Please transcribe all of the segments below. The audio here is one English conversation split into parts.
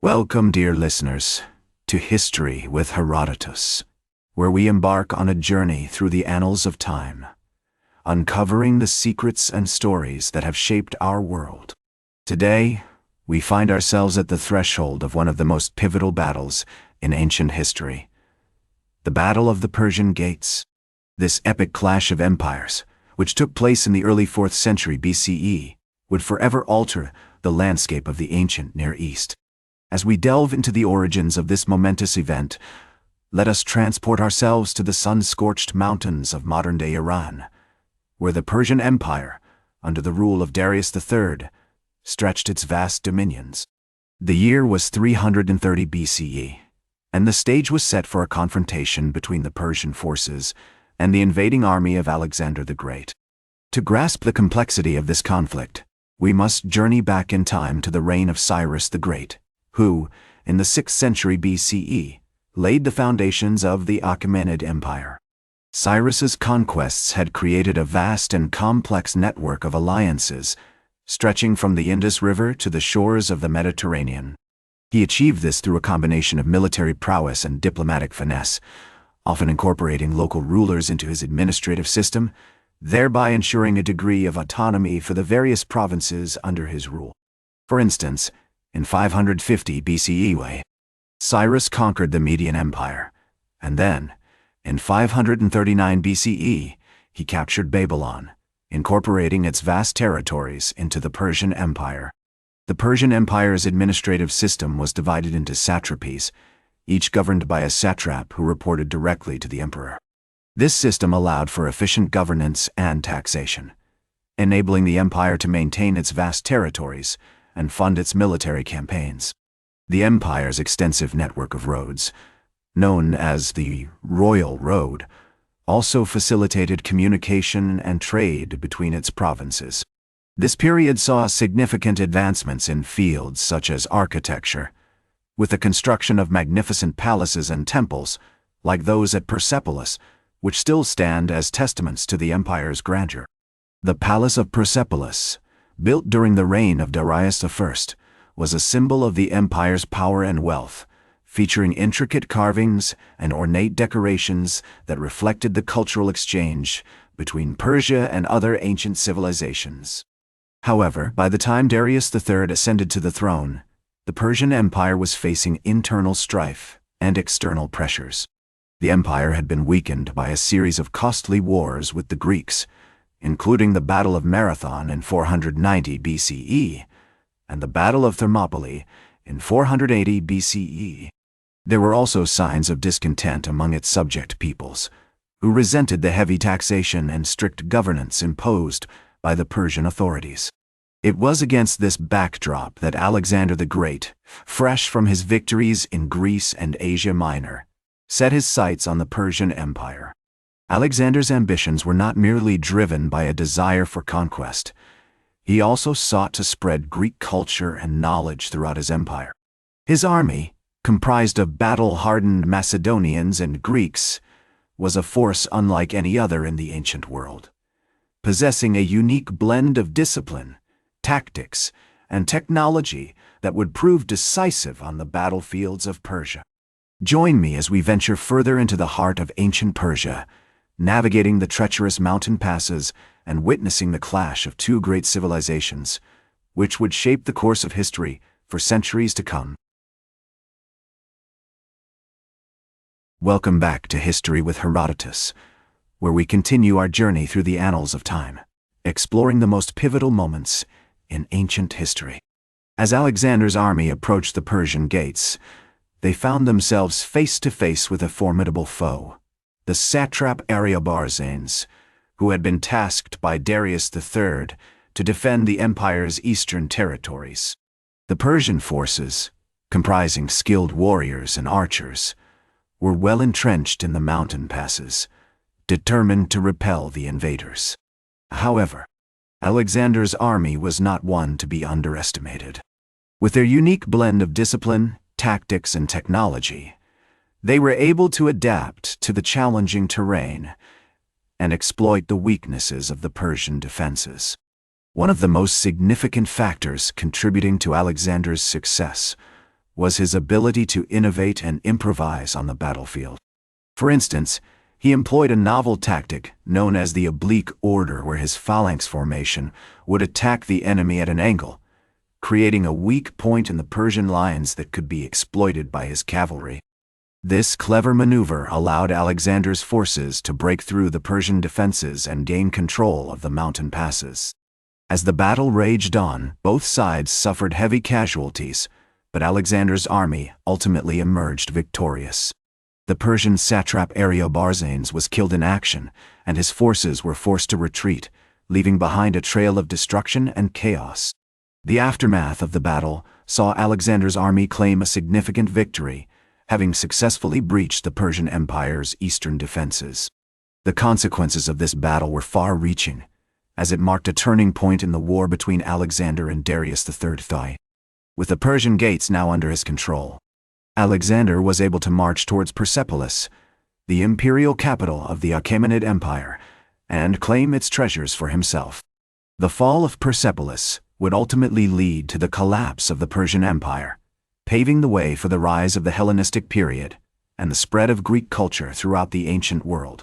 Welcome, dear listeners, to History with Herodotus, where we embark on a journey through the annals of time, uncovering the secrets and stories that have shaped our world. Today, we find ourselves at the threshold of one of the most pivotal battles in ancient history, the Battle of the Persian Gates. This epic clash of empires, which took place in the early 4th century BCE, would forever alter the landscape of the ancient Near East. As we delve into the origins of this momentous event, let us transport ourselves to the sun-scorched mountains of modern-day Iran, where the Persian Empire, under the rule of Darius III, stretched its vast dominions. The year was 330 BCE, and the stage was set for a confrontation between the Persian forces and the invading army of Alexander the Great. To grasp the complexity of this conflict, we must journey back in time to the reign of Cyrus the Great, who, in the 6th century BCE, laid the foundations of the Achaemenid Empire. Cyrus's conquests had created a vast and complex network of alliances, stretching from the Indus River to the shores of the Mediterranean. He achieved this through a combination of military prowess and diplomatic finesse, often incorporating local rulers into his administrative system, thereby ensuring a degree of autonomy for the various provinces under his rule. For instance, in 550 BCE, Cyrus conquered the Median Empire, and then, in 539 BCE, he captured Babylon, incorporating its vast territories into the Persian Empire. The Persian Empire's administrative system was divided into satrapies, each governed by a satrap who reported directly to the emperor. This system allowed for efficient governance and taxation, enabling the empire to maintain its vast territories and fund its military campaigns. The empire's extensive network of roads, known as the Royal Road, also facilitated communication and trade between its provinces. This period saw significant advancements in fields such as architecture, with the construction of magnificent palaces and temples, like those at Persepolis, which still stand as testaments to the empire's grandeur. The Palace of Persepolis, built during the reign of Darius I, was a symbol of the empire's power and wealth, featuring intricate carvings and ornate decorations that reflected the cultural exchange between Persia and other ancient civilizations. However, by the time Darius III ascended to the throne, the Persian Empire was facing internal strife and external pressures. The empire had been weakened by a series of costly wars with the Greeks, including the Battle of Marathon in 490 BCE and the Battle of Thermopylae in 480 BCE. There were also signs of discontent among its subject peoples, who resented the heavy taxation and strict governance imposed by the Persian authorities. It was against this backdrop that Alexander the Great, fresh from his victories in Greece and Asia Minor, set his sights on the Persian Empire. Alexander's ambitions were not merely driven by a desire for conquest. He also sought to spread Greek culture and knowledge throughout his empire. His army, comprised of battle-hardened Macedonians and Greeks, was a force unlike any other in the ancient world, possessing a unique blend of discipline, tactics, and technology that would prove decisive on the battlefields of Persia. Join me as we venture further into the heart of ancient Persia, navigating the treacherous mountain passes and witnessing the clash of two great civilizations, which would shape the course of history for centuries to come. Welcome back to History with Herodotus, where we continue our journey through the annals of time, exploring the most pivotal moments in ancient history. As Alexander's army approached the Persian Gates, they found themselves face to face with a formidable foe, the satrap Ariobarzanes, who had been tasked by Darius III to defend the empire's eastern territories. The Persian forces, comprising skilled warriors and archers, were well entrenched in the mountain passes, determined to repel the invaders. However, Alexander's army was not one to be underestimated. With their unique blend of discipline, tactics, and technology, they were able to adapt to the challenging terrain and exploit the weaknesses of the Persian defenses. One of the most significant factors contributing to Alexander's success was his ability to innovate and improvise on the battlefield. For instance, he employed a novel tactic known as the oblique order, where his phalanx formation would attack the enemy at an angle, creating a weak point in the Persian lines that could be exploited by his cavalry. This clever maneuver allowed Alexander's forces to break through the Persian defenses and gain control of the mountain passes. As the battle raged on, both sides suffered heavy casualties, but Alexander's army ultimately emerged victorious. The Persian satrap Ariobarzanes was killed in action, and his forces were forced to retreat, leaving behind a trail of destruction and chaos. The aftermath of the battle saw Alexander's army claim a significant victory, having successfully breached the Persian Empire's eastern defenses. The consequences of this battle were far-reaching, as it marked a turning point in the war between Alexander and Darius III. With the Persian Gates now under his control, Alexander was able to march towards Persepolis, the imperial capital of the Achaemenid Empire, and claim its treasures for himself. The fall of Persepolis would ultimately lead to the collapse of the Persian Empire, paving the way for the rise of the Hellenistic period and the spread of Greek culture throughout the ancient world.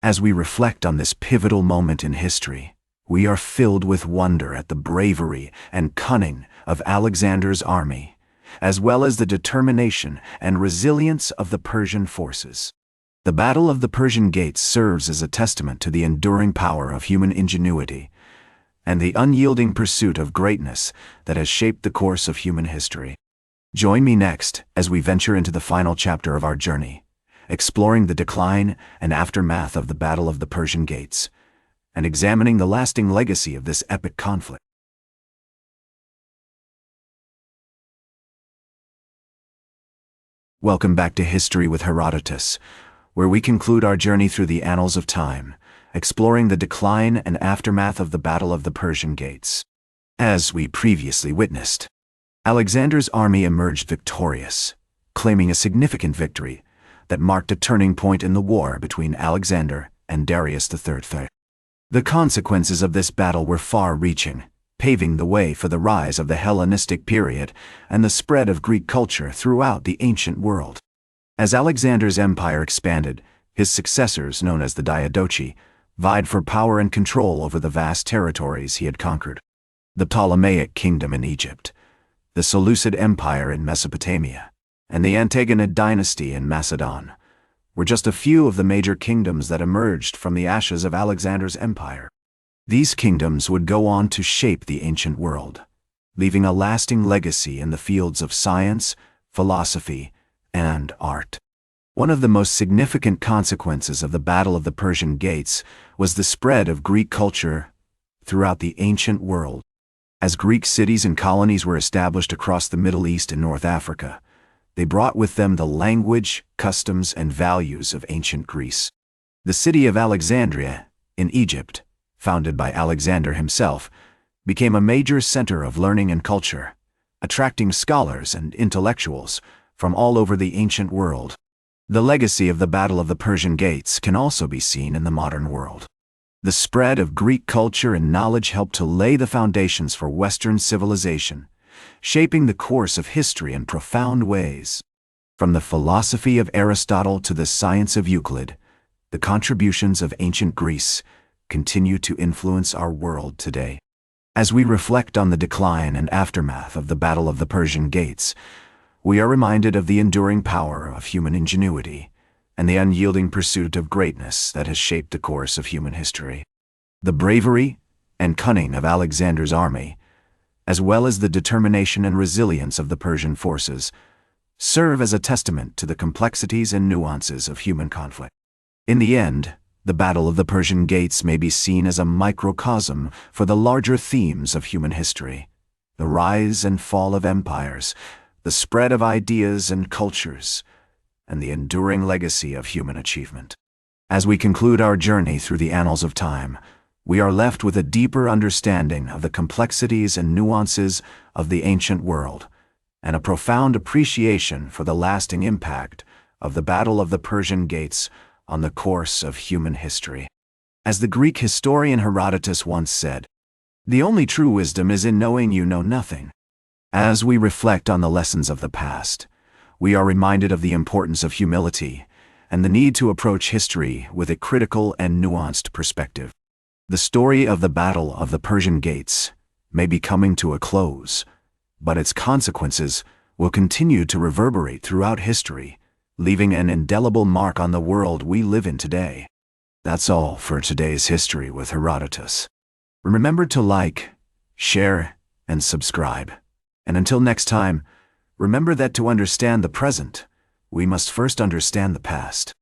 As we reflect on this pivotal moment in history, we are filled with wonder at the bravery and cunning of Alexander's army, as well as the determination and resilience of the Persian forces. The Battle of the Persian Gates serves as a testament to the enduring power of human ingenuity and the unyielding pursuit of greatness that has shaped the course of human history. Join me next as we venture into the final chapter of our journey, exploring the decline and aftermath of the Battle of the Persian Gates, and examining the lasting legacy of this epic conflict. Welcome back to History with Herodotus, where we conclude our journey through the annals of time, exploring the decline and aftermath of the Battle of the Persian Gates. As we previously witnessed, Alexander's army emerged victorious, claiming a significant victory that marked a turning point in the war between Alexander and Darius III. The consequences of this battle were far-reaching, paving the way for the rise of the Hellenistic period and the spread of Greek culture throughout the ancient world. As Alexander's empire expanded, his successors, known as the Diadochi, vied for power and control over the vast territories he had conquered. The Ptolemaic kingdom in Egypt, the Seleucid Empire in Mesopotamia, and the Antigonid dynasty in Macedon were just a few of the major kingdoms that emerged from the ashes of Alexander's empire. These kingdoms would go on to shape the ancient world, leaving a lasting legacy in the fields of science, philosophy, and art. One of the most significant consequences of the Battle of the Persian Gates was the spread of Greek culture throughout the ancient world. As Greek cities and colonies were established across the Middle East and North Africa, they brought with them the language, customs, and values of ancient Greece. The city of Alexandria, in Egypt, founded by Alexander himself, became a major center of learning and culture, attracting scholars and intellectuals from all over the ancient world. The legacy of the Battle of the Persian Gates can also be seen in the modern world. The spread of Greek culture and knowledge helped to lay the foundations for Western civilization, shaping the course of history in profound ways. From the philosophy of Aristotle to the science of Euclid, the contributions of ancient Greece continue to influence our world today. As we reflect on the decline and aftermath of the Battle of the Persian Gates, we are reminded of the enduring power of human ingenuity and the unyielding pursuit of greatness that has shaped the course of human history. The bravery and cunning of Alexander's army, as well as the determination and resilience of the Persian forces, serve as a testament to the complexities and nuances of human conflict. In the end, the Battle of the Persian Gates may be seen as a microcosm for the larger themes of human history: the rise and fall of empires, the spread of ideas and cultures, and the enduring legacy of human achievement. As we conclude our journey through the annals of time, we are left with a deeper understanding of the complexities and nuances of the ancient world, and a profound appreciation for the lasting impact of the Battle of the Persian Gates on the course of human history. As the Greek historian Herodotus once said, "The only true wisdom is in knowing you know nothing." As we reflect on the lessons of the past, we are reminded of the importance of humility and the need to approach history with a critical and nuanced perspective. The story of the Battle of the Persian Gates may be coming to a close, but its consequences will continue to reverberate throughout history, leaving an indelible mark on the world we live in today. That's all for today's History with Herodotus. Remember to like, share, and subscribe. And until next time, remember that to understand the present, we must first understand the past.